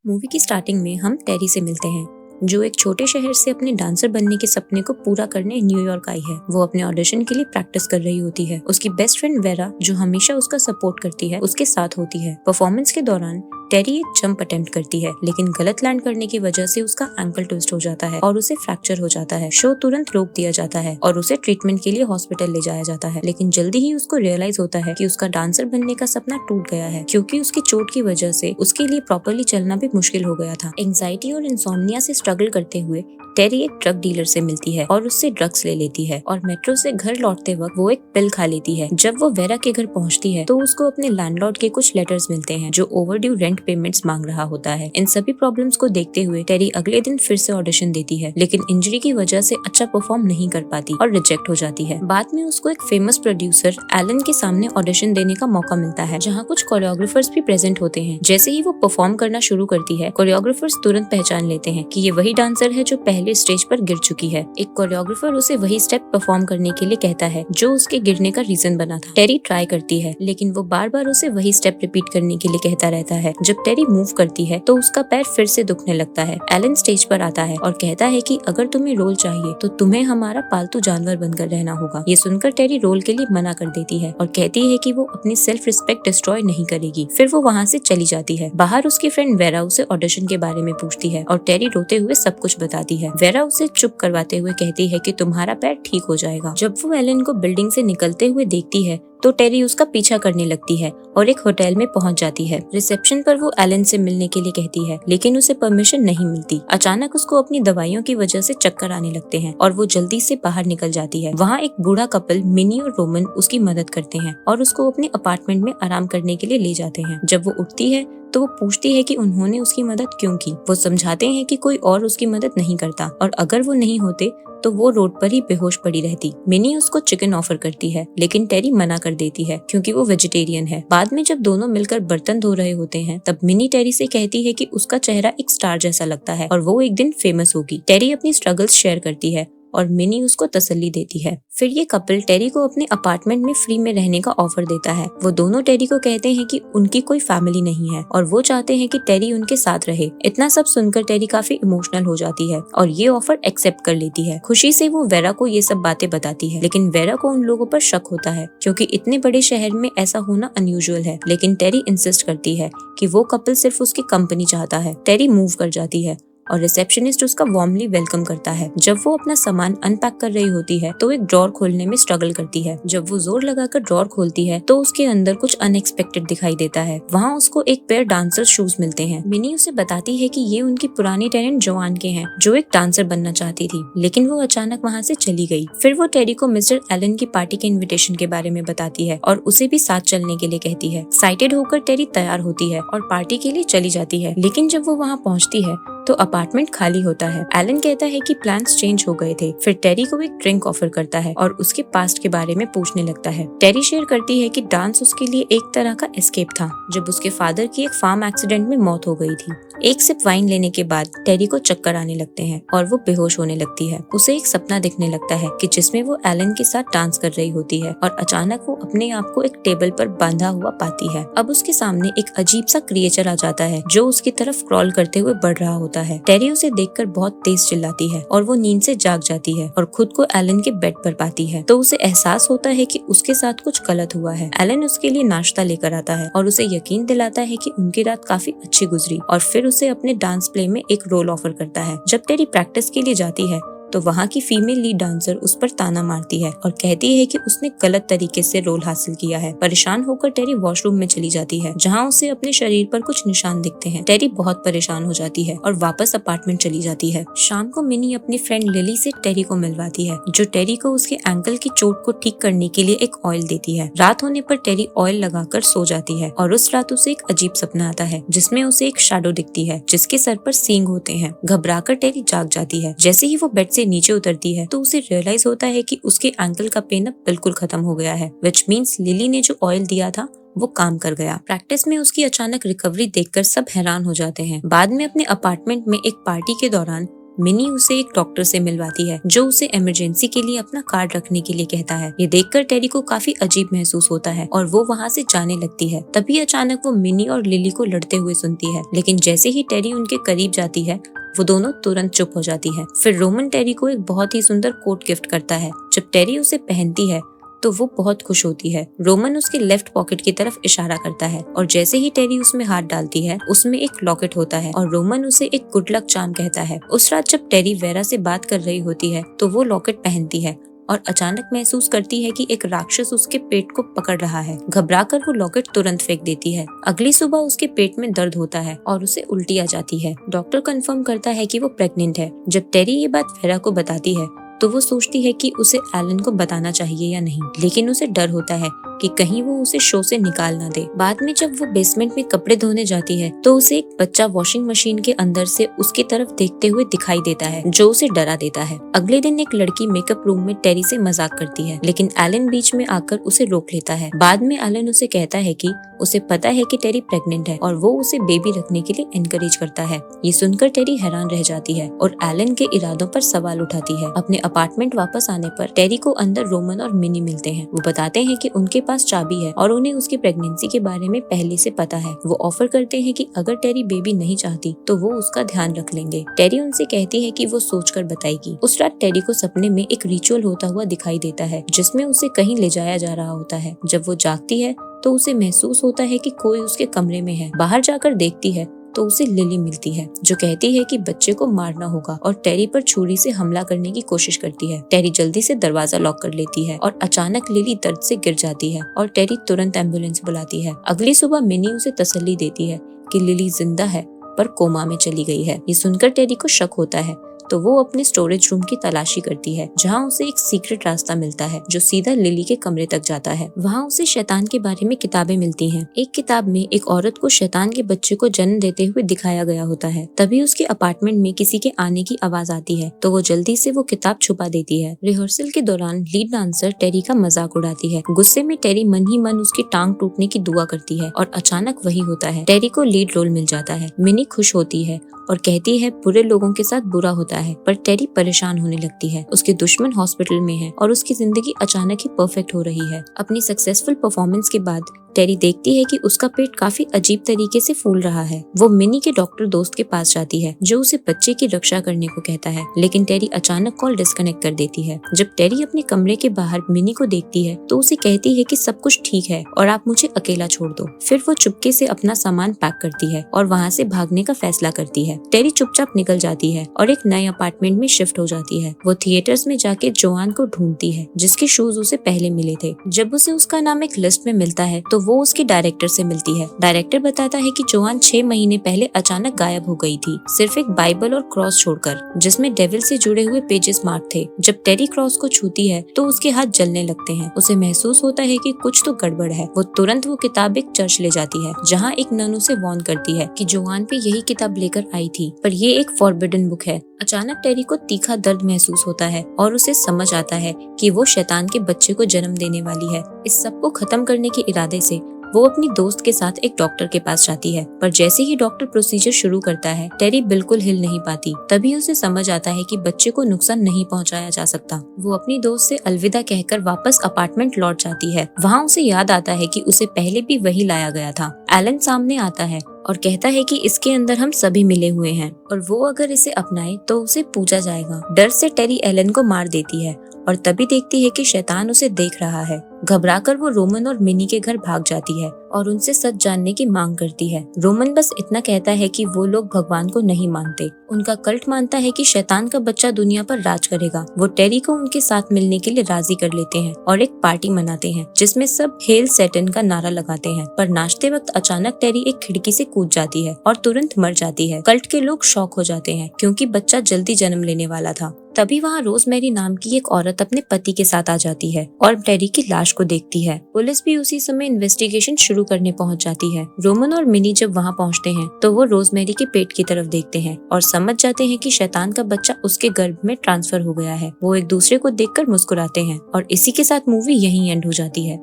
Movie की starting में हम टेरी से मिलते हैं जो एक छोटे शहर से अपने डांसर बनने के सपने को पूरा करने न्यूयॉर्क आई है। वो अपने ऑडिशन के लिए प्रैक्टिस कर रही होती है। उसकी बेस्ट फ्रेंड वेरा जो हमेशा उसका सपोर्ट करती है उसके साथ होती है। परफॉर्मेंस के दौरान टेरी एक जंप अटेम्प्ट करती है लेकिन गलत लैंड करने की वजह से उसका एंकल ट्विस्ट हो जाता है और उसे फ्रैक्चर हो जाता है। शो तुरंत रोक दिया जाता है और उसे ट्रीटमेंट के लिए हॉस्पिटल ले जाया जाता है, लेकिन जल्दी ही उसको रियलाइज होता है कि उसका डांसर बनने का सपना टूट गया है क्योंकि उसकी चोट की वजह से उसके लिए प्रॉपर्ली चलना भी मुश्किल हो गया था। एंजाइटी और इंसोम्निया से स्ट्रगल करते हुए टेरी एक ड्रग डीलर से मिलती है और उससे ड्रग्स ले लेती है और मेट्रो से घर लौटते वक्त वो एक पिल खा लेती है। जब वो वेरा के घर पहुंचती है तो उसको अपने लैंडलॉर्ड के कुछ लेटर्स मिलते हैं जो ओवरड्यू रेंट पेमेंट्स मांग रहा होता है। इन सभी प्रॉब्लम्स को देखते हुए टेरी अगले दिन फिर से ऑडिशन देती है लेकिन इंजरी की वजह से अच्छा परफॉर्म नहीं कर पाती और रिजेक्ट हो जाती है। बाद में उसको एक फेमस प्रोड्यूसर एलन के सामने ऑडिशन देने का मौका मिलता है जहाँ कुछ कोरियोग्राफर्स भी प्रेजेंट होते हैं। जैसे ही वो परफॉर्म करना शुरू करती है कोरियोग्राफर्स तुरंत पहचान लेते हैं कि ये वही डांसर है जो पहले स्टेज पर गिर चुकी है। एक कोरियोग्राफर उसे वही स्टेप परफॉर्म करने के लिए कहता है जो उसके गिरने का रीजन बना था। टेरी ट्राई करती है लेकिन वो बार बार उसे वही स्टेप रिपीट करने के लिए कहता रहता है। जब टेरी मूव करती है तो उसका पैर फिर से दुखने लगता है। एलन स्टेज पर आता है और कहता है कि अगर तुम्हें रोल चाहिए तो तुम्हें हमारा पालतू जानवर बनकर रहना होगा। ये सुनकर टेरी रोल के लिए मना कर देती है और कहती है कि वो अपनी सेल्फ रिस्पेक्ट डिस्ट्रॉय नहीं करेगी। फिर वो वहाँ से चली जाती है। बाहर उसकी फ्रेंड वेरा उसे ऑडिशन के बारे में पूछती है और टेरी रोते हुए सब कुछ बताती है। वेरा उसे चुप करवाते हुए कहती है कि तुम्हारा पैर ठीक हो जाएगा। जब वो एलन को बिल्डिंग से निकलते हुए देखती है तो टेरी उसका पीछा करने लगती है और एक होटल में पहुंच जाती है। रिसेप्शन पर वो एलन से मिलने के लिए कहती है लेकिन उसे परमिशन नहीं मिलती। अचानक उसको अपनी दवाइयों की वजह से चक्कर आने लगते हैं और वो जल्दी से बाहर निकल जाती है। वहाँ एक बूढ़ा कपल मिनी और रोमन उसकी मदद करते हैं और उसको अपने अपार्टमेंट में आराम करने के लिए ले जाते हैं। जब वो उठती है तो वो पूछती है कि उन्होंने उसकी मदद क्यों की। वो समझाते हैं कि कोई और उसकी मदद नहीं करता और अगर वो नहीं होते तो वो रोड पर ही बेहोश पड़ी रहती। मिनी उसको चिकन ऑफर करती है लेकिन टेरी मना कर देती है क्योंकि वो वेजिटेरियन है। बाद में जब दोनों मिलकर बर्तन धो रहे होते हैं तब मिनी टेरी से कहती है कि उसका चेहरा एक स्टार जैसा लगता है और वो एक दिन फेमस होगी। टेरी अपनी स्ट्रगल्स शेयर करती है और मिनी उसको तसल्ली देती है। फिर ये कपल टेरी को अपने अपार्टमेंट में फ्री में रहने का ऑफर देता है। वो दोनों टेरी को कहते हैं कि उनकी कोई फैमिली नहीं है और वो चाहते हैं कि टेरी उनके साथ रहे। इतना सब सुनकर टेरी काफी इमोशनल हो जाती है और ये ऑफर एक्सेप्ट कर लेती है। खुशी से वो वेरा को ये सब बातें बताती है लेकिन वेरा को उन लोगों पर शक होता है क्योंकि इतने बड़े शहर में ऐसा होना अनयूजुअल है। लेकिन टेरी इंसिस्ट करती है कि वो कपल सिर्फ उसकी कंपनी चाहता है। टेरी मूव कर जाती है और रिसेप्शनिस्ट उसका वार्मली वेलकम करता है। जब वो अपना सामान अनपैक कर रही होती है तो एक ड्रॉर खोलने में स्ट्रगल करती है। जब वो जोर लगाकर ड्रॉर खोलती है तो उसके अंदर कुछ अनएक्सपेक्टेड दिखाई देता है। वहाँ उसको एक पेयर डांसर शूज मिलते हैं। मिनी उसे बताती है कि ये उनकी पुरानी टेनेंट जोआन के हैं जो एक डांसर बनना चाहती थी लेकिन वो अचानक वहाँ से चली गई। फिर वो टेरी को मिस्टर एलन की पार्टी के इन्विटेशन के बारे में बताती है और उसे भी साथ चलने के लिए कहती है। एक्साइटेड होकर टेरी तैयार होती है और पार्टी के लिए चली जाती है लेकिन जब वो वहाँ पहुँचती है तो अपार्टमेंट खाली होता है। एलन कहता है कि प्लान्स चेंज हो गए थे। फिर टेरी को एक ड्रिंक ऑफर करता है और उसके पास्ट के बारे में पूछने लगता है। टेरी शेयर करती है कि डांस उसके लिए एक तरह का एस्केप था जब उसके फादर की एक फार्म एक्सीडेंट में मौत हो गई थी। एक सिप वाइन लेने के बाद टेरी को चक्कर आने लगते हैं और वो बेहोश होने लगती है। उसे एक सपना दिखने लगता है कि जिसमें वो एलन के साथ डांस कर रही होती है और अचानक वो अपने आप को एक टेबल पर बांधा हुआ पाती है। अब उसके सामने एक अजीब सा क्रिएचर आ जाता है जो उसकी तरफ क्रॉल करते हुए बढ़ रहा होता है। टेरी उसे देखकर बहुत तेज चिल्लाती है और वो नींद से जाग जाती है और खुद को एलन के बेड पर पाती है तो उसे एहसास होता है कि उसके साथ कुछ गलत हुआ है। एलन उसके लिए नाश्ता लेकर आता है और उसे यकीन दिलाता है कि उनकी रात काफी अच्छी गुजरी और फिर उसे अपने डांस प्ले में एक रोल ऑफर करता है। जब टेरी प्रैक्टिस के लिए जाती है तो वहाँ की फीमेल लीड डांसर उस पर ताना मारती है और कहती है कि उसने गलत तरीके से रोल हासिल किया है। परेशान होकर टेरी वॉशरूम में चली जाती है जहाँ उसे अपने शरीर पर कुछ निशान दिखते हैं। टेरी बहुत परेशान हो जाती है और वापस अपार्टमेंट चली जाती है। शाम को मिनी अपनी फ्रेंड लिली से टेरी को मिलवाती है जो टेरी को उसके एंकल की चोट को ठीक करने के लिए एक ऑयल देती है। रात होने पर टेरी ऑयल लगाकर सो जाती है और उस रात उसे एक अजीब सपना आता है जिसमें उसे एक शैडो दिखती है जिसके सर पर सींग होते हैं। घबराकर टेरी जाग जाती है। जैसे ही वो बेड से नीचे उतरती है तो उसे रियलाइज होता है कि उसके एंकल का पेन अब बिल्कुल खत्म हो गया है, विच मीन्स लिली ने जो ऑयल दिया था वो काम कर गया। प्रैक्टिस में उसकी अचानक रिकवरी देखकर सब हैरान हो जाते हैं। बाद में अपने अपार्टमेंट में एक पार्टी के दौरान मिनी उसे एक डॉक्टर से मिलवाती है जो उसे इमरजेंसी के लिए अपना कार्ड रखने के लिए कहता है। ये देखकर टेरी को काफी अजीब महसूस होता है और वो वहाँ से जाने लगती है। तभी अचानक वो मिनी और लिली को लड़ते हुए सुनती है, लेकिन जैसे ही टेरी उनके करीब जाती है वो दोनों तुरंत चुप हो जाती है। फिर रोमन टेरी को एक बहुत ही सुंदर कोट गिफ्ट करता है। जब टेरी उसे पहनती है तो वो बहुत खुश होती है। रोमन उसके लेफ्ट पॉकेट की तरफ इशारा करता है और जैसे ही टेरी उसमें हाथ डालती है उसमें एक लॉकेट होता है और रोमन उसे एक गुड लक चार्म कहता है। उस रात जब टेरी वेरा से बात कर रही होती है तो वो लॉकेट पहनती है और अचानक महसूस करती है कि एक राक्षस उसके पेट को पकड़ रहा है। घबराकर वो लॉकेट तुरंत फेंक देती है। अगली सुबह उसके पेट में दर्द होता है और उसे उल्टी आ जाती है। डॉक्टर कंफर्म करता है कि वो प्रेग्नेंट है। जब टेरी ये बात वेरा को बताती है तो वो सोचती है कि उसे एलन को बताना चाहिए या नहीं, लेकिन उसे डर होता है कि कहीं वो उसे शो से निकाल ना दे। बाद में जब वो बेसमेंट में कपड़े धोने जाती है तो उसे एक बच्चा वॉशिंग मशीन के अंदर से उसकी तरफ देखते हुए दिखाई देता है जो उसे डरा देता है। अगले दिन एक लड़की मेकअप रूम में टेरी से मजाक करती है, लेकिन एलन बीच में आकर उसे रोक लेता है। बाद में एलन उसे कहता है कि उसे पता है कि टेरी प्रेग्नेंट है और वो उसे बेबी रखने के लिए एनकरेज करता है। ये सुनकर टेरी हैरान रह जाती है और एलन के इरादों पर सवाल उठाती है। अपने अपार्टमेंट वापस आने पर टेरी को अंदर रोमन और मिनी मिलते हैं। वो बताते हैं कि उनके पास चाबी है और उन्हें उसकी प्रेगनेंसी के बारे में पहले से पता है। वो ऑफर करते हैं कि अगर टेरी बेबी नहीं चाहती तो वो उसका ध्यान रख लेंगे। टेरी उनसे कहती है कि वो सोचकर बताएगी। उस रात टेरी को सपने में एक रिचुअल होता हुआ दिखाई देता है जिसमें उसे कहीं ले जाया जा रहा होता है। जब वो जागती है तो उसे महसूस होता है कि कोई उसके कमरे में है। बाहर जाकर देखती है तो उसे लिली मिलती है जो कहती है कि बच्चे को मारना होगा और टेरी पर छुरी से हमला करने की कोशिश करती है। टेरी जल्दी से दरवाजा लॉक कर लेती है और अचानक लिली दर्द से गिर जाती है और टेरी तुरंत एम्बुलेंस बुलाती है। अगली सुबह मिनी उसे तसल्ली देती है कि लिली जिंदा है पर कोमा में चली गई है। ये सुनकर टेरी को शक होता है तो वो अपने स्टोरेज रूम की तलाशी करती है जहाँ उसे एक सीक्रेट रास्ता मिलता है जो सीधा लिली के कमरे तक जाता है। वहाँ उसे शैतान के बारे में किताबें मिलती हैं। एक किताब में एक औरत को शैतान के बच्चे को जन्म देते हुए दिखाया गया होता है। तभी उसके अपार्टमेंट में किसी के आने की आवाज आती है तो वो जल्दी से वो किताब छुपा देती है। रिहर्सल के दौरान लीड डांसर टेरी का मजाक उड़ाती है। गुस्से में टेरी मन ही मन उसकी टांग टूटने की दुआ करती है और अचानक वही होता है। टेरी को लीड रोल मिल जाता है। मिनी खुश होती है और कहती है बुरे लोगों के साथ बुरा होता है, पर टेरी परेशान होने लगती है। उसके दुश्मन हॉस्पिटल में है और उसकी जिंदगी अचानक ही परफेक्ट हो रही है। अपनी सक्सेसफुल परफॉर्मेंस के बाद टेरी देखती है कि उसका पेट काफी अजीब तरीके से फूल रहा है। वो मिनी के डॉक्टर दोस्त के पास जाती है जो उसे बच्चे की रक्षा करने को कहता है, लेकिन टेरी अचानक कॉल डिस्कनेक्ट कर देती है। जब टेरी अपने कमरे के बाहर मिनी को देखती है तो उसे कहती है कि सब कुछ ठीक है और आप मुझे अकेला छोड़ दो। फिर वो चुपके से अपना सामान पैक करती है और वहाँ से भागने का फैसला करती है। टेरी चुपचाप निकल जाती है और एक नए अपार्टमेंट में शिफ्ट हो जाती है। वो थिएटर्स में जाके जोआन को ढूंढती है जिसके शूज उसे पहले मिले थे। जब उसे उसका नाम एक लिस्ट में मिलता है तो वो उसके डायरेक्टर से मिलती है। डायरेक्टर बताता है कि जोआन 6 महीने पहले अचानक गायब हो गई थी, सिर्फ एक बाइबल और क्रॉस छोड़कर जिसमें डेविल से जुड़े हुए पेजेस मार्क थे। जब टेरी क्रॉस को छूती है तो उसके हाथ जलने लगते हैं। उसे महसूस होता है कि कुछ तो गड़बड़ है। वो तुरंत वो किताब एक चर्च ले जाती है जहाँ एक नन उसे वार्न करती है कि जोआन पे यही किताब लेकर आई थी, पर ये एक फॉरबिडन बुक है। अचानक टेरी को तीखा दर्द महसूस होता है और उसे समझ आता है कि वो शैतान के बच्चे को जन्म देने वाली है। इस सब को खत्म करने के इरादे से वो अपनी दोस्त के साथ एक डॉक्टर के पास जाती है, पर जैसे ही डॉक्टर प्रोसीजर शुरू करता है टेरी बिल्कुल हिल नहीं पाती। तभी उसे समझ आता है कि बच्चे को नुकसान नहीं पहुंचाया जा सकता। वो अपनी दोस्त से अलविदा कहकर वापस अपार्टमेंट लौट जाती है। वहाँ उसे याद आता है कि उसे पहले भी वही लाया गया था। एलन सामने आता है और कहता है कि इसके अंदर हम सभी मिले हुए हैं और वो अगर इसे अपनाए तो उसे पूजा जाएगा। डर से टेरी एलन को मार देती है और तभी देखती है कि शैतान उसे देख रहा है। घबराकर वो रोमन और मिनी के घर भाग जाती है और उनसे सच जानने की मांग करती है। रोमन बस इतना कहता है कि वो लोग भगवान को नहीं मानते। उनका कल्ट मानता है कि शैतान का बच्चा दुनिया पर राज करेगा। वो टेरी को उनके साथ मिलने के लिए राजी कर लेते हैं और एक पार्टी मनाते हैं जिसमें सब हेल सैटन का नारा लगाते हैं, पर नाचते वक्त अचानक टेरी एक खिड़की से कूद जाती है और तुरंत मर जाती है। कल्ट के लोग शॉक हो जाते हैं क्योंकि बच्चा जल्दी जन्म लेने वाला था। तभी वहाँ रोजमेरी नाम की एक औरत अपने पति के साथ आ जाती है और टेरी की लाश को देखती है। पुलिस भी उसी समय इन्वेस्टिगेशन शुरू करने पहुँच जाती है। रोमन और मिनी जब वहाँ पहुँचते हैं तो वो रोजमेरी के पेट की तरफ देखते हैं और समझ जाते हैं कि शैतान का बच्चा उसके गर्भ में ट्रांसफर हो गया है। वो एक दूसरे को देखकर मुस्कुराते हैं और इसी के साथ मूवी यहीं एंड हो जाती है।